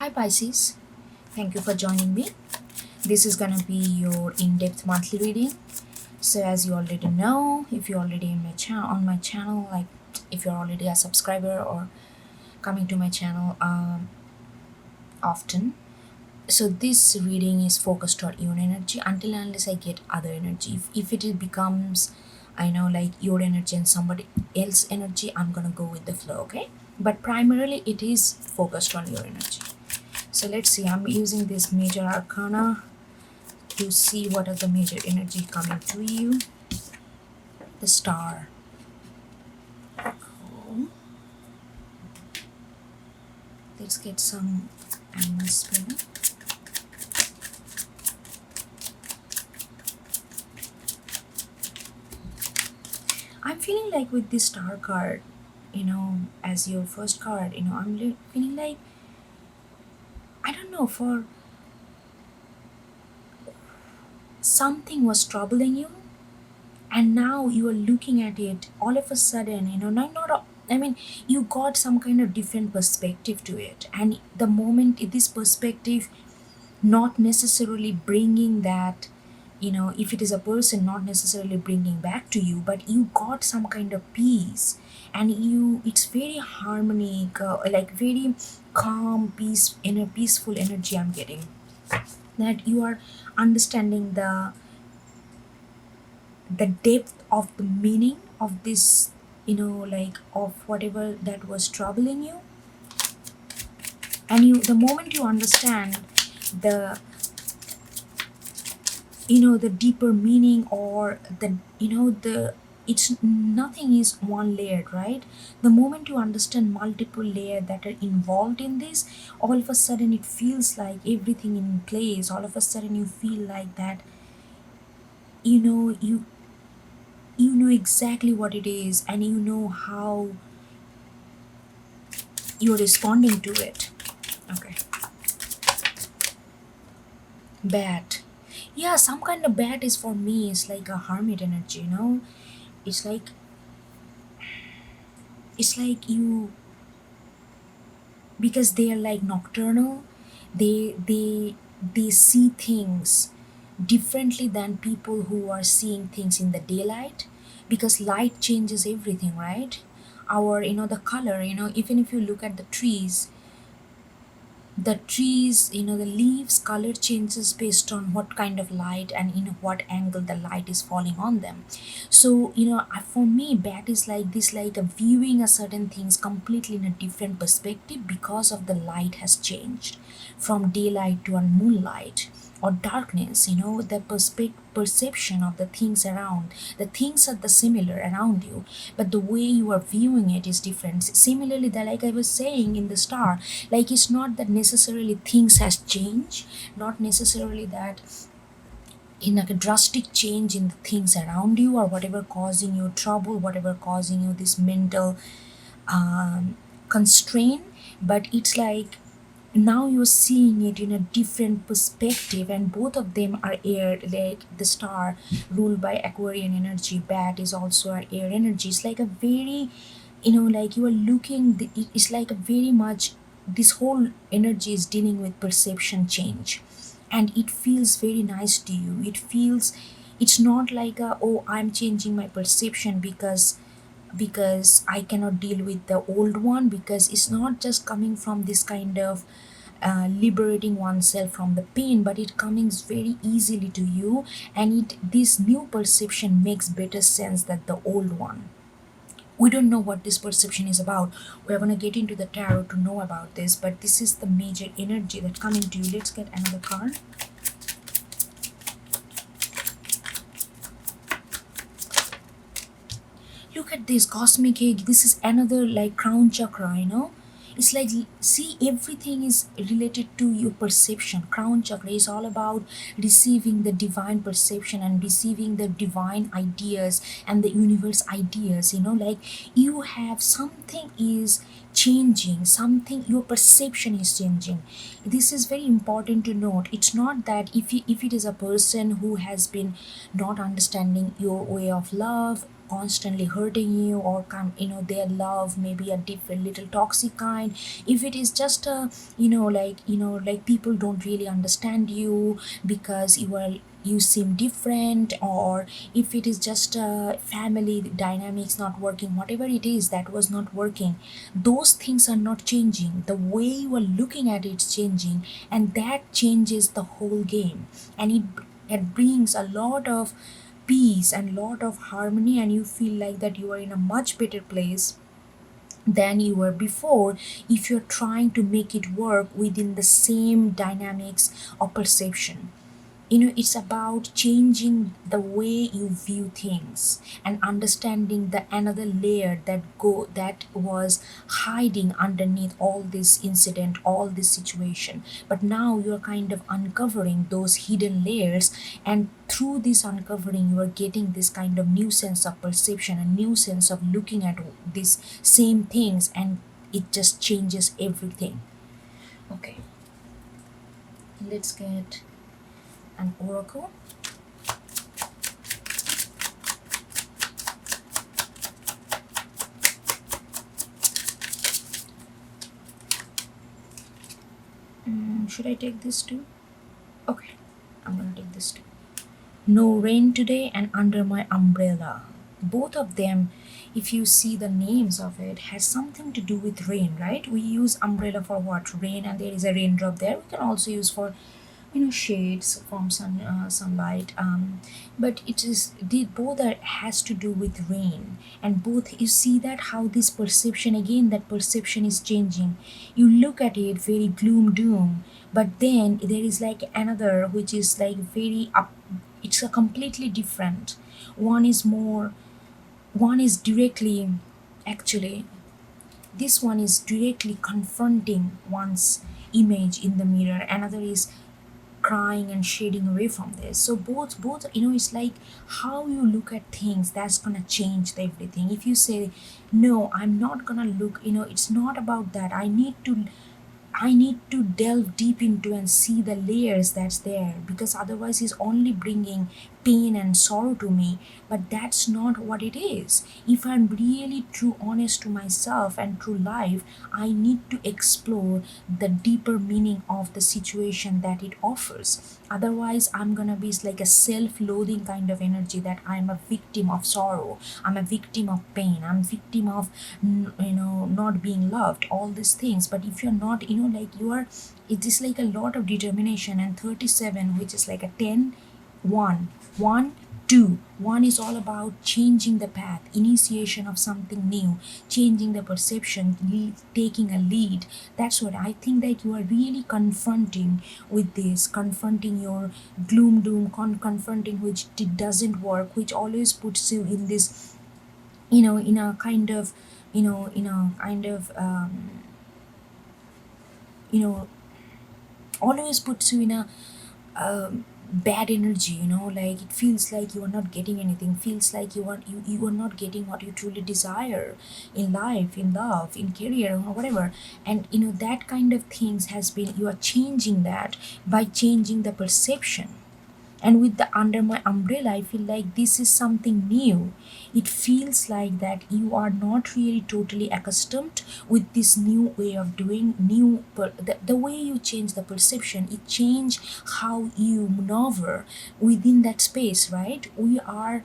Hi Pisces, thank you for joining me. This is gonna be your in-depth monthly reading. So as you already know, if you're already in my on my channel, like if you're already a subscriber or coming to my channel often, so this reading is focused on your energy until and unless I get other energy. If it becomes, I know, like your energy and somebody else energy, I'm gonna go with the flow, okay? But primarily it is focused on your energy. So let's see, I'm using this major arcana to see what are the major energy coming to you. The star. Cool. Let's get some animal spirit. I'm feeling like with this star card, as your first card, I'm feeling like, I don't know, for something was troubling you, and now you are looking at it all of a sudden, not I mean, you got some kind of different perspective to it, and the moment this perspective not necessarily bringing that, if it is a person, not necessarily bringing back to you, but you got some kind of peace, and it's very harmonic, like very calm peace, inner peaceful energy I'm getting, that you are understanding the depth of the meaning of this, like of whatever that was troubling you. And the moment you understand the, the deeper meaning, or the it's nothing is one layered, right? The moment you understand multiple layers that are involved in this, all of a sudden it feels like everything in place. All of a sudden you feel like that, you know you you know exactly what it is, and you know how you're responding to it. Okay. Bat. Yeah, some kind of bat is for me, it's like a hermit energy, it's like you, because they are like nocturnal. They see things differently than people who are seeing things in the daylight, because light changes everything, right? Our, the color, even if you look at the leaves color changes based on what kind of light and in what angle the light is falling on them. So, for me, bat is like this, like a viewing a certain things completely in a different perspective because of the light has changed from daylight to a moonlight or darkness. The perception of the things around, the things are the similar around you, but the way you are viewing it is different. Similarly, that, like I was saying in the star, like it's not that necessarily things has changed, not necessarily that in like a drastic change in the things around you, or whatever causing you trouble, whatever causing you this mental constraint, but it's like now you're seeing it in a different perspective, and both of them are air, like the star ruled by Aquarian energy, bat is also our air energy. It's like a very, like you are looking it's like a very much, this whole energy is dealing with perception change, and it feels very nice to you. It's not like oh, I'm changing my perception because I cannot deal with the old one, because it's not just coming from this kind of liberating oneself from the pain, but it comes very easily to you, and this new perception makes better sense than the old one. We don't know what this perception is about. We're going to get into the tarot to know about this, but this is the major energy that's coming to you. Let's get another card. Look at this cosmic egg. This is another like crown chakra, it's like, see, everything is related to your perception. Crown chakra is all about receiving the divine perception and receiving the divine ideas and the universe ideas, like you have something is changing, something, your perception is changing. This is very important to note. It's not that if it is a person who has been not understanding your way of love, constantly hurting you, or come, their love may be a different little toxic kind. If it is just a, like people don't really understand you because you seem different, or if it is just a family dynamics not working, whatever it is that was not working, those things are not changing. The way you are looking at it's changing, and that changes the whole game. And it brings a lot of peace and lot of harmony, and you feel like that you are in a much better place than you were before, if you're trying to make it work within the same dynamics of perception. It's about changing the way you view things and understanding the another layer that was hiding underneath all this incident, all this situation. But now you're kind of uncovering those hidden layers, and through this uncovering you are getting this kind of new sense of perception, a new sense of looking at these same things, and it just changes everything. Okay, let's get an oracle. Should I take this too? Okay, I'm gonna take this too. No rain today and under my umbrella. Both of them, if you see the names of it, has something to do with rain, right? We use umbrella for what? Rain, and there is a raindrop there. We can also use for shades from sunlight, but it is the both are has to do with rain. And both, you see that how this perception, again that perception is changing. You look at it very gloom doom, but then there is like another which is like very up. It's a completely different. One is more, one is directly, actually this one is directly confronting one's image in the mirror, another is crying and shading away from this. So both it's like how you look at things that's gonna change everything. If you say no, I'm not gonna look, it's not about that. I need to delve deep into and see the layers that's there, because otherwise it's only bringing pain and sorrow to me. But that's not what it is. If I'm really true honest to myself and true life, I need to explore the deeper meaning of the situation that it offers. Otherwise I'm gonna be like a self-loathing kind of energy, that I'm a victim of sorrow, I'm a victim of pain, I'm victim of not being loved, all these things. But if you're not, like you are, it is like a lot of determination. And 37, which is like a 10, 1, 1, 2. 1 is all about changing the path, initiation of something new, changing the perception, taking a lead. That's what I think, that you are really confronting with this, confronting your gloom doom, confronting which it doesn't work, which always puts you in this, in a kind of, in a kind of, you know always puts you in a bad energy. Like it feels like you are not getting anything, feels like you are not getting what you truly desire in life, in love, in career, or whatever. And that kind of things has been, you are changing that by changing the perception. And with the under my umbrella, I feel like this is something new. It feels like that you are not really totally accustomed with this new way of doing, the way you change the perception, it change how you maneuver within that space, right? We are,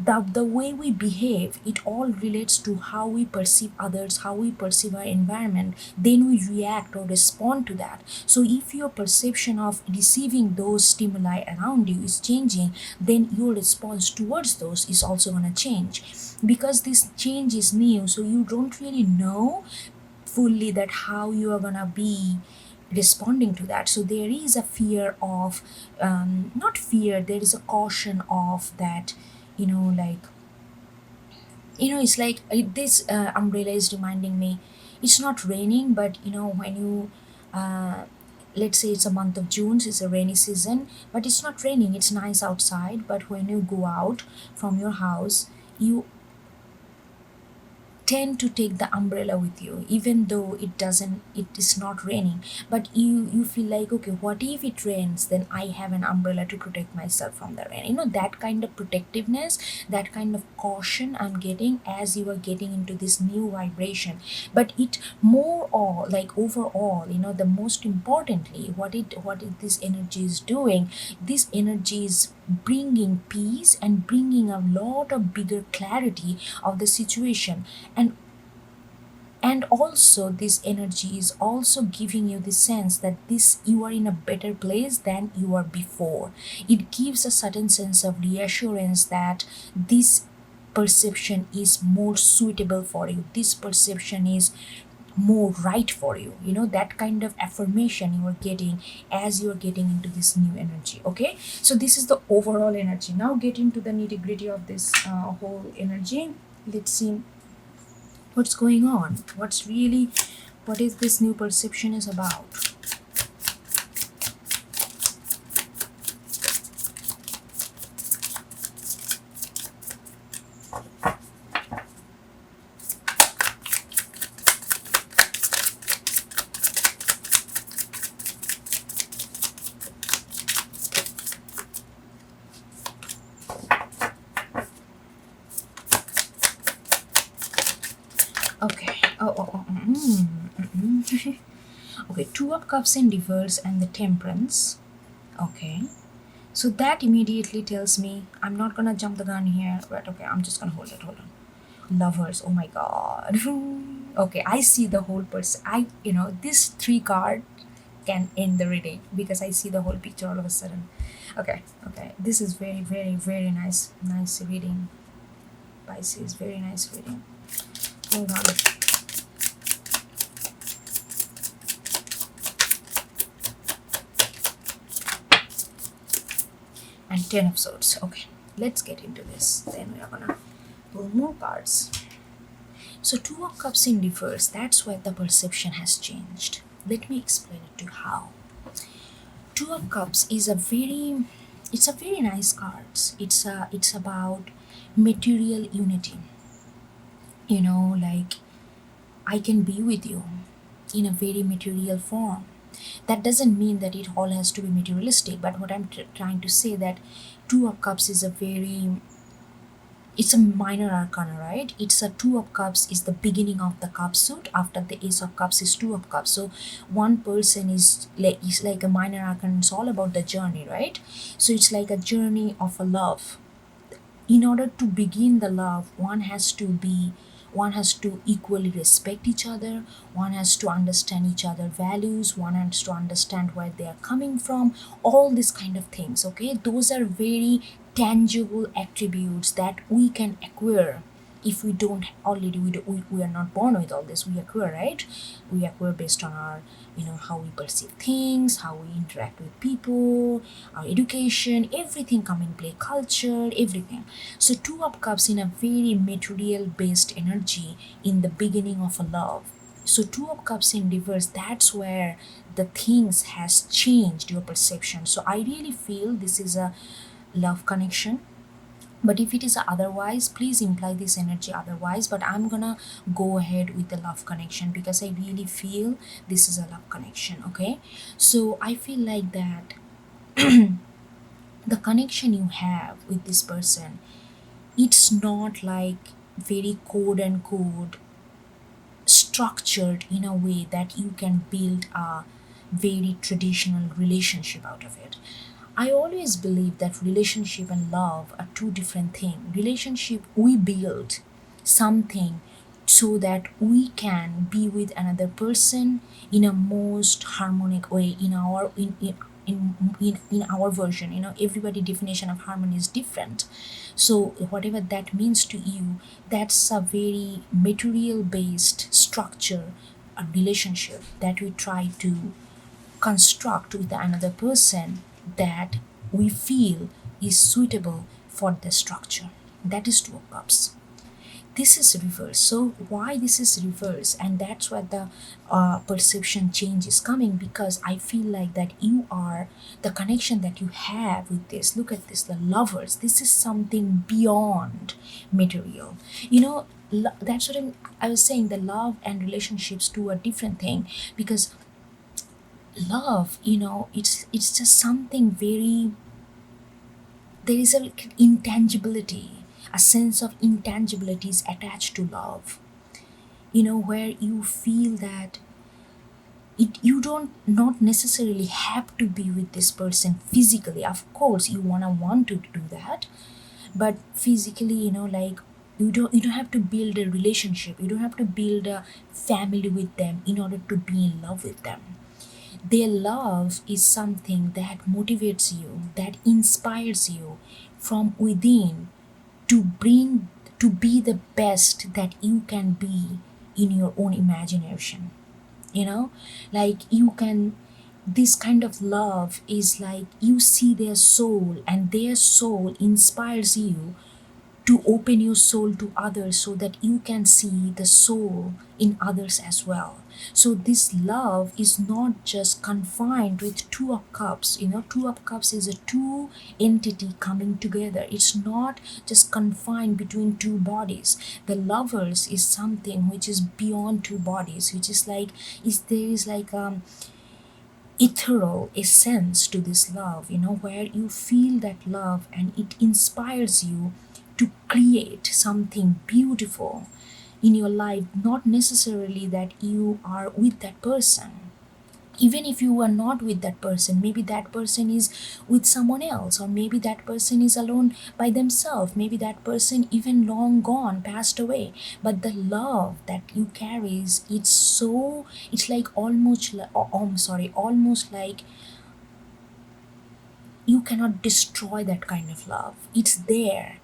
the way we behave, it all relates to how we perceive others, how we perceive our environment, then we react or respond to that. So if your perception of receiving those stimuli around you is changing, then your response towards those is also going to change. Because this change is new, so you don't really know fully that how you are going to be responding to that. So there is a fear of, not fear, there is a caution of that, like, it's like, this umbrella is reminding me, it's not raining, but when you, let's say it's a month of June, so it's a rainy season, but it's not raining, it's nice outside. But when you go out from your house, you tend to take the umbrella with you even though it is not raining, but you feel like, okay, what if it rains, then I have an umbrella to protect myself from the rain. That kind of protectiveness, that kind of caution I'm getting as you are getting into this new vibration. But it more or like overall, the most importantly, this energy is doing, this energy is bringing peace and bringing a lot of bigger clarity of the situation. And also this energy is also giving you the sense that this you are in a better place than you were before. It gives a certain sense of reassurance that this perception is more suitable for you, this perception is more right for you. That kind of affirmation you are getting as you are getting into this new energy. Okay, so this is the overall energy. Now get into the nitty gritty of this whole energy. Let's see what's going on, what is this new perception is about. Okay. Okay, Two of Cups in reverse and the Temperance. Okay, so that immediately tells me, I'm not gonna jump the gun here, but okay, I'm just gonna hold on. Lovers, oh my god. Okay, I see the whole person. This three card can end the reading because I see the whole picture all of a sudden. Okay, this is very, very, very nice reading. Pisces, very nice reading. Hold on. And 10 of Swords. Okay, let's get into this. Then we are gonna pull more cards. So Two of Cups in reverse, that's where the perception has changed. Let me explain it to you how. Two of Cups is a very nice card. It's about material unity. Like I can be with you in a very material form. That doesn't mean that it all has to be materialistic, but what I'm trying to say that Two of Cups is it's a minor arcana, right? It's a Two of Cups is the beginning of the cup suit. After the Ace of Cups is Two of Cups. So one person is like a minor arcana. It's all about the journey, right? So it's like a journey of a love. In order to begin the love, one has to equally respect each other, one has to understand each other's values, one has to understand where they are coming from, all these kind of things. Okay, those are very tangible attributes that we can acquire. If we don't already, we are not born with all this, we acquire, right? We acquire based on our how we perceive things, how we interact with people, our education, everything come in play, culture, everything. So Two of Cups in a very material based energy in the beginning of a love. So Two of Cups in reverse, that's where the things has changed your perception. So I really feel this is a love connection, but if it is otherwise, please imply this energy otherwise, but I'm gonna go ahead with the love connection because I really feel this is a love connection. Okay, so I feel like that the connection you have with this person, it's not like very code and code structured in a way that you can build a very traditional relationship out of it. I always believe that relationship and love are two different things. Relationship, we build something so that we can be with another person in a most harmonic way in our version. Everybody definition of harmony is different. So whatever that means to you, that's a very material based structure, a relationship that we try to construct with another person that we feel is suitable for the structure. That is Two of Cups. This is reverse. So why this is reverse? And that's where the perception change is coming, because I feel like that you are the connection that you have with this. Look at this, the lovers. This is something beyond material. that's what I was saying. The love and relationships two are different thing, because love, it's just something very, there is a intangibility, a sense of intangibility is attached to love, where you feel that you don't not necessarily have to be with this person physically. Of course you want to do that, but physically, like, you don't have to build a relationship, you don't have to build a family with them in order to be in love with them. Their love is something that motivates you, that inspires you from within, to bring to be the best that you can be in your own imagination. you know like, you can, this kind of love is like you see their soul, and their soul inspires you to open your soul to others, so that you can see the soul in others as well. So this love is not just confined with two of cups. Two of cups is a two entity coming together. It's not just confined between two bodies. The lovers is something which is beyond two bodies, which is like, there is like ethereal essence to this love, where you feel that love and it inspires you to create something beautiful in your life. Not necessarily that you are with that person. Even if you are not with that person, maybe that person is with someone else, or maybe that person is alone by themselves, maybe that person even long gone, passed away, but the love that you carries, it's like almost I'm sorry, almost like you cannot destroy that kind of love. It's there.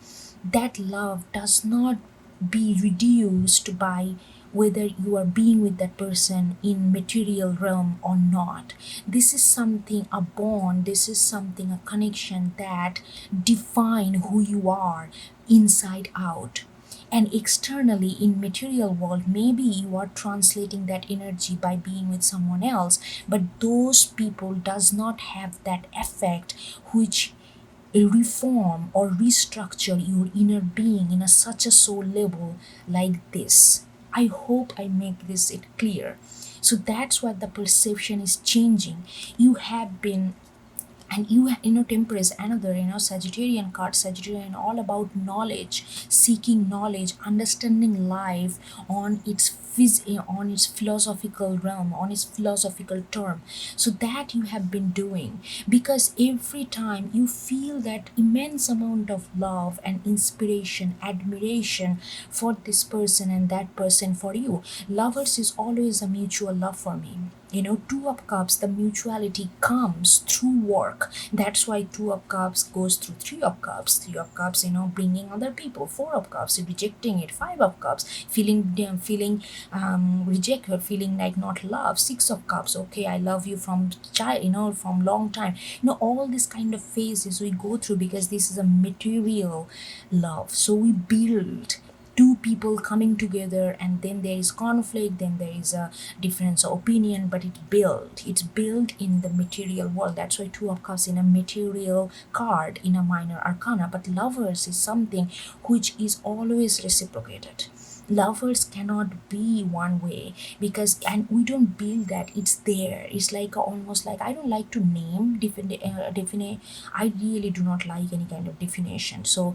That love does not be reduced by whether you are being with that person in material realm or not. This is something, a bond, this is something, a connection that define who you are inside out. And externally in material world, maybe you are translating that energy by being with someone else, but those people does not have that effect which reform or restructure your inner being in such a soul level like this. I hope I make this it clear. So that's what the perception is changing. You have been, and temper is another, Sagittarian card. Sagittarian all about knowledge, seeking knowledge, understanding life on its on its philosophical realm, on its philosophical term. So that you have been doing, because every time you feel that immense amount of love and inspiration, admiration for this person and that person for you. Lovers is always a mutual love for me. Two of cups, the mutuality comes through work. That's why two of cups goes through three of cups. Three of cups, bringing other people. Four of cups, rejecting it. Five of cups, feeling rejected, feeling like not love. Six of cups, okay, I love you from child, from long time. All this kind of phases we go through, because this is a material love. So we build two people coming together, and then there is conflict, then there is a difference of opinion, but it's built in the material world. That's why two of cups in a material card in a minor arcana. But lovers is something which is always reciprocated. Lovers cannot be one way, because, and we don't build that, it's there. It's like almost like, I don't like to name define. I really do not like any kind of definition. So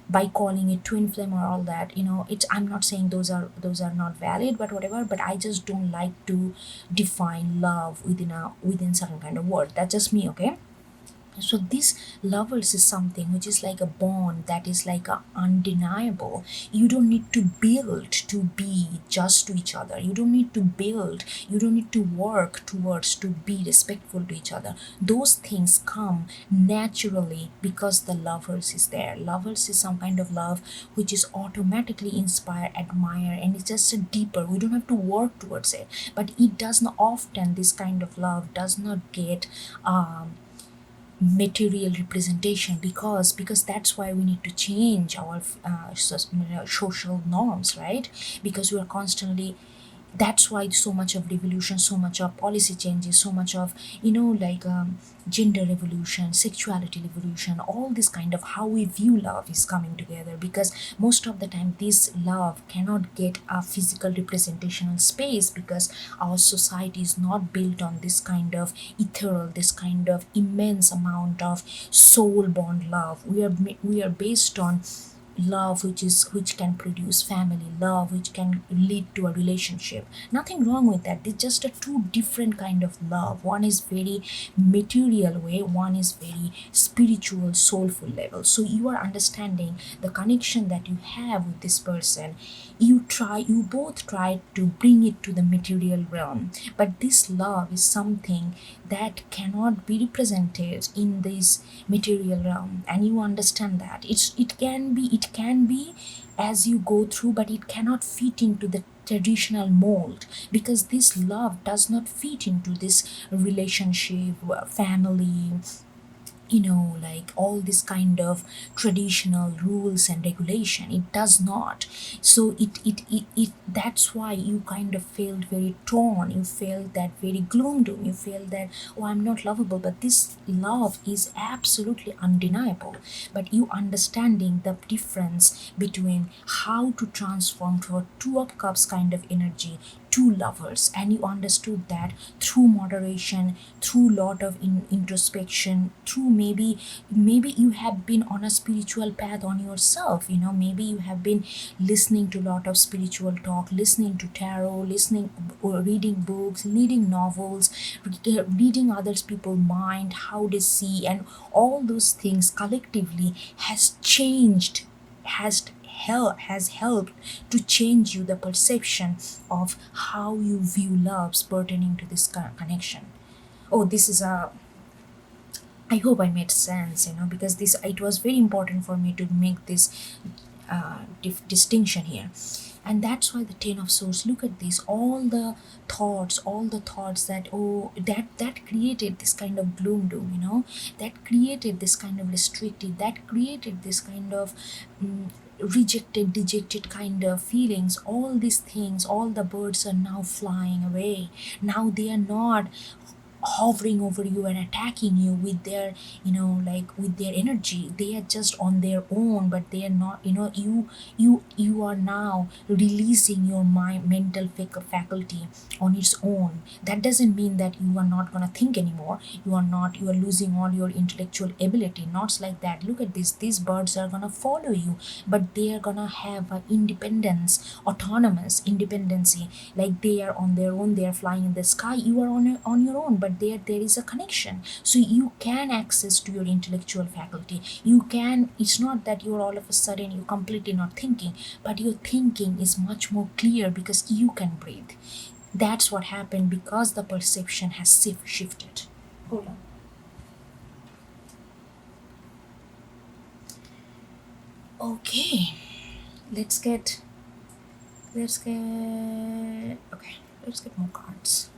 by calling it twin flame or all that, it's, I'm not saying those are not valid, but whatever. But I just don't like to define love within certain kind of word. That's just me, okay? So this lovers is something which is like a bond that is like a undeniable. You don't need to build to be just to each other. You don't need to build, you don't need to work towards to be respectful to each other. Those things come naturally because the lovers is there. Lovers is some kind of love which is automatically inspire, admire, and it's just a deeper, we don't have to work towards it. But it does not often, this kind of love does not get material representation, because that's why we need to change our social norms, right? Because we are constantly That's why so much of revolution, so much of policy changes, so much of gender revolution, sexuality revolution, all this kind of how we view love is coming together, because most of the time this love cannot get a physical representational space, because our society is not built on this kind of ethereal, this kind of immense amount of soul bond love. We are based on love which can produce family, love which can lead to a relationship. Nothing wrong with that. It's just a two different kind of love. One is very material way, one is very spiritual, soulful level. So you are understanding the connection that you have with this person. You both try to bring it to the material realm, but this love is something that cannot be represented in this material realm, and you understand that it can be as you go through, but it cannot fit into the traditional mold, because this love does not fit into this relationship, family, like all this kind of traditional rules and regulation. It does not. So it that's why you kind of felt very torn, you felt that very gloom doom, you feel that, oh, I'm not lovable. But this love is absolutely undeniable. But you understanding the difference between how to transform to a two of cups kind of energy, two lovers, and you understood that through moderation, through lot of introspection, through maybe you have been on a spiritual path on yourself. Maybe you have been listening to lot of spiritual talk, listening to tarot, listening or reading books, reading novels, reading others people's mind, how they see, and all those things collectively has changed, has helped to change you the perception of how you view loves pertaining to this connection. Oh, this is a, I hope I made sense, because this, it was very important for me to make this distinction here. And that's why the Ten of Swords, look at this, all the thoughts that, oh, that created this kind of gloom doom, that created this kind of restricted, that created this kind of rejected, dejected kind of feelings. All these things, all the birds are now flying away. Now they are not hovering over you and attacking you with their, with their energy. They are just on their own, but they are not, you are now releasing your mind, mental faculty on its own. That doesn't mean that you are not going to think anymore. You are losing all your intellectual ability. Not like that. Look at this, these birds are going to follow you, but they are going to have an independence, autonomous independency. Like they are on their own, they are flying in the sky, you are on your own, but there is a connection. So you can access to your intellectual faculty. You can, it's not that you're all of a sudden you're completely not thinking, but your thinking is much more clear because you can breathe. That's what happened, because the perception has shifted. Hold on. Okay, let's get okay, let's get more cards.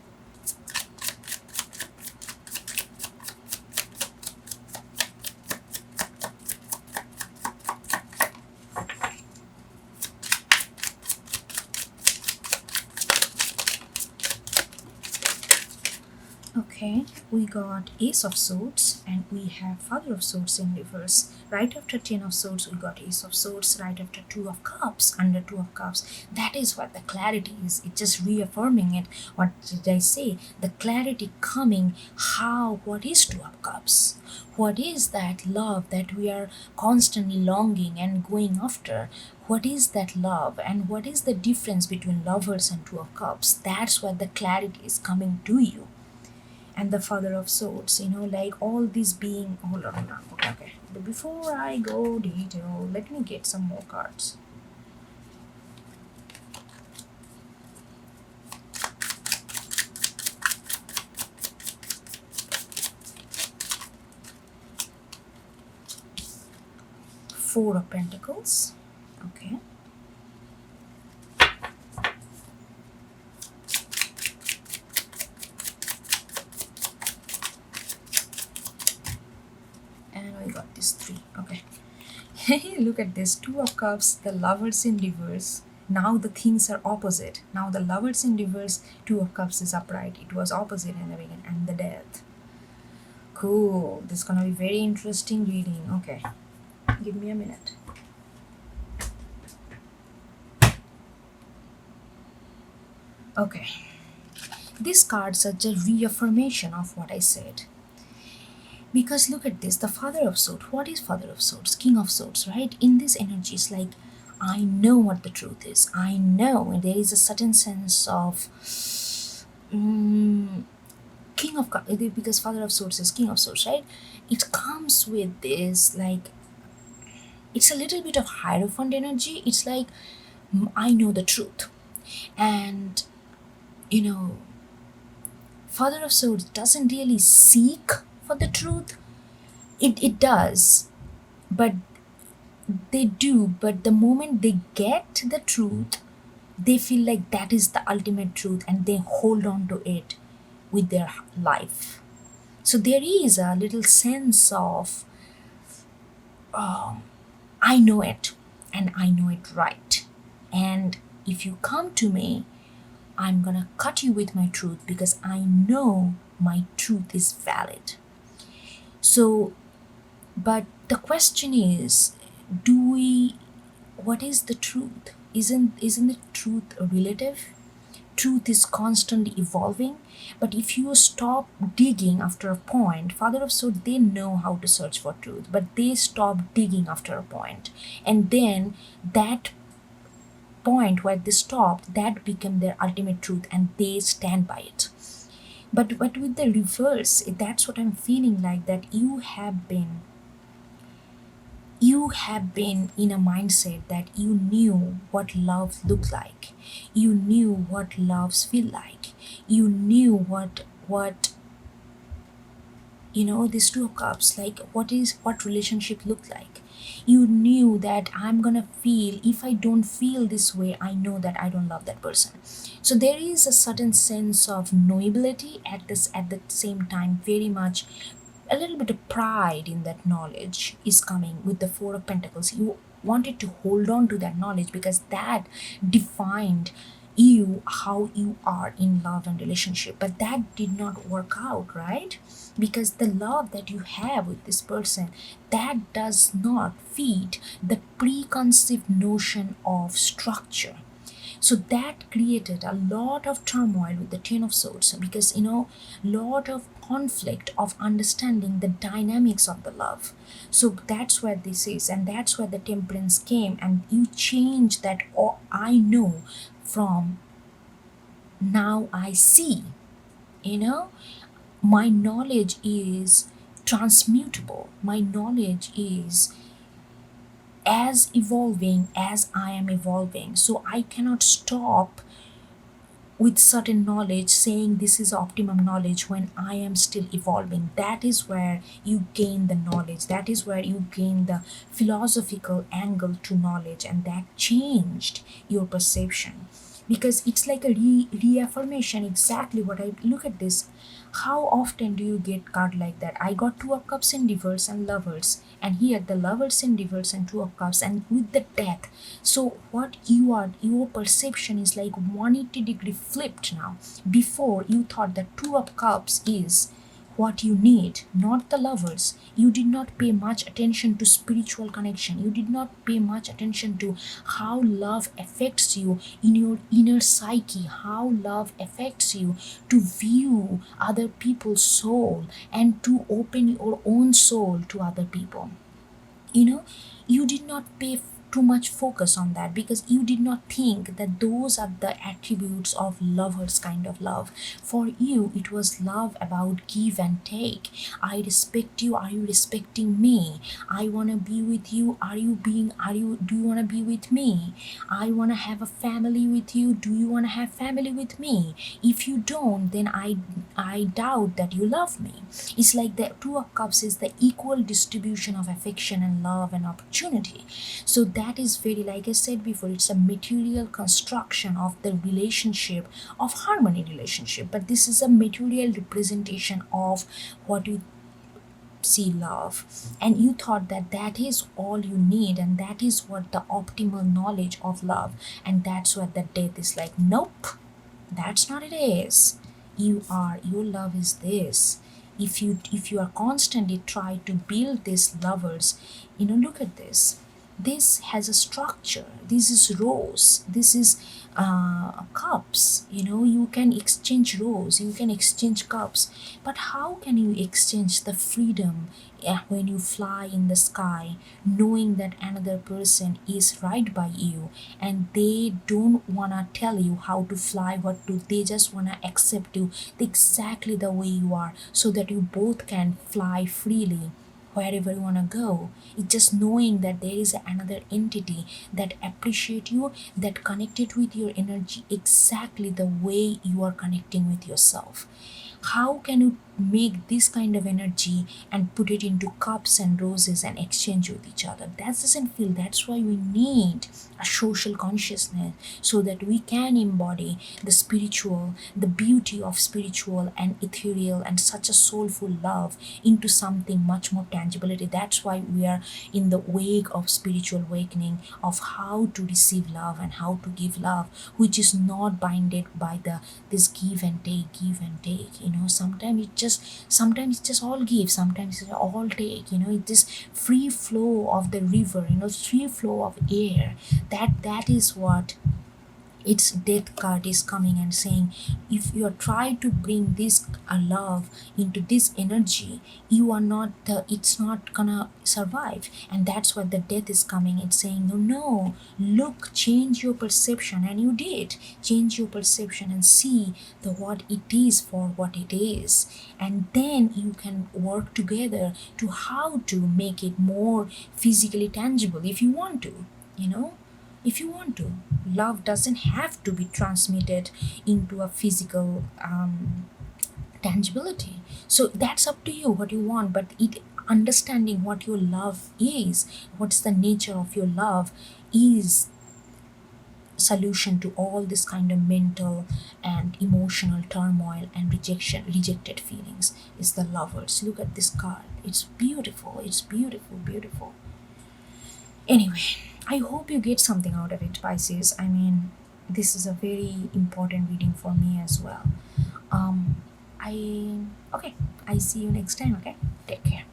Okay, we got Ace of Swords and we have Father of Swords in reverse. Right after Ten of Swords, we got Ace of Swords. Right after Two of Cups, under Two of Cups. That is what the clarity is. It's just reaffirming it. What did I say? The clarity coming. What is Two of Cups? What is that love that we are constantly longing and going after? What is that love, and what is the difference between lovers and Two of Cups? That's what the clarity is coming to you. And the Father of Swords, like all this being, hold on. Okay. But before I go detail, let me get some more cards. Four of Pentacles. Okay. We got this three. Okay. Look at this, Two of Cups, the Lovers in reverse, Now the things are opposite. Now the lovers in reverse, two of cups is upright. It was opposite in the beginning, and the death. Cool. This is gonna be very interesting reading. Okay, give me a minute. Okay, these cards are just reaffirmation of what I said. Because look at this, the Father of Swords. What is Father of Swords? King of Swords, right? In this energy, it's like, I know what the truth is. I know, and there is a certain sense of King of because Father of Swords is King of Swords, right? It comes with this, like, it's a little bit of Hierophant energy. It's like, I know the truth. And, you know, Father of Swords doesn't really seek for the truth. It does, but they do. But the moment they get the truth, they feel like that is the ultimate truth and they hold on to it with their life. So there is a little sense of, I know it and I know it right. And if you come to me, I'm gonna cut you with my truth because I know my truth is valid. So, but the question is, what is the truth? Isn't the truth relative? Truth is constantly evolving, but if you stop digging after a point, Father of Swords, they know how to search for truth, but they stop digging after a point, and then that point where they stopped, that became their ultimate truth and they stand by it. But with the reverse, that's what I'm feeling like, that you have been in a mindset that you knew what love looked like. You knew what loves feel like. You knew what this Two of Cups, like, what relationship looked like. You knew that I'm gonna feel, if I don't feel this way, I know that I don't love that person. So there is a certain sense of knowability at the same time, very much a little bit of pride in that knowledge is coming with the Four of Pentacles. You wanted to hold on to that knowledge because that defined you, how you are in love and relationship. But that did not work out, right? Because the love that you have with this person, that does not feed the preconceived notion of structure. So that created a lot of turmoil with the Ten of Swords, because lot of conflict of understanding the dynamics of the love. So that's where this is, and that's where the Temperance came, and you change that, or I know, from now I see. My knowledge is transmutable. My knowledge is as evolving as I am evolving. So I cannot stop with certain knowledge saying this is optimum knowledge when I am still evolving. That is where you gain the knowledge. That is where you gain the philosophical angle to knowledge, and that changed your perception. Because it's like a reaffirmation, exactly what I look at this. How often do you get card like that? I got Two of Cups in reverse and Lovers, and here the Lovers in reverse and Two of Cups, and with the Death. So what your perception is like 180-degree flipped now. Before, you thought that Two of Cups is what you need, not the Lovers. You did not pay much attention to spiritual connection. You did not pay much attention to how love affects you in your inner psyche, how love affects you to view other people's soul and to open your own soul to other people. You did not pay too much focus on that because you did not think that those are the attributes of lovers kind of love. For you, it was love about give and take. I respect you, are you respecting me? I want to be with you, do you want to be with me? I want to have a family with you, do you want to have family with me? If you don't, then I doubt that you love me. It's like the Two of Cups is the equal distribution of affection and love and opportunity. So that is very, like I said before, it's a material construction of the relationship, of harmony relationship, but this is a material representation of what see love, and you thought that that is all you need and that is what the optimal knowledge of love, and that's what the death is like, nope, that's not it is. Your love is this. If you are constantly trying to build these lovers, look at this. This has a structure. This is rows. This is cups. You can exchange rows, you can exchange cups, but how can you exchange the freedom when you fly in the sky, knowing that another person is right by you and they don't want to tell you how to fly, what to, they just want to accept you exactly the way you are so that you both can fly freely wherever you want to go. It's just knowing that there is another entity that appreciate you, that connected with your energy exactly the way you are connecting with yourself. How can you make this kind of energy and put it into cups and roses and exchange with each other? That doesn't feel. That's why we need a social consciousness so that we can embody the spiritual, the beauty of spiritual and ethereal and such a soulful love into something much more tangibility. That's why we are in the wake of spiritual awakening of how to receive love and how to give love, which is not binded by this give and take. Sometimes it's just all give, sometimes it's all take. It's this free flow of the river, free flow of air. That is what its death card is coming and saying. If you are trying to bring this love into this energy, you are not it's not gonna survive. And that's what the death is coming. It's saying, no, look, change your perception. And you did change your perception and see the what it is for what it is, and then you can work together to how to make it more physically tangible if you want to. If you want to, love doesn't have to be transmitted into a physical tangibility. So that's up to you what you want, but it understanding what your love is, what's the nature of your love, is solution to all this kind of mental and emotional turmoil and rejected feelings. Is the lovers. Look at this card. It's beautiful. It's beautiful, beautiful. Anyway, I hope you get something out of it, Pisces. I mean, this is a very important reading for me as well. I Okay, I see you next time, okay? Take care.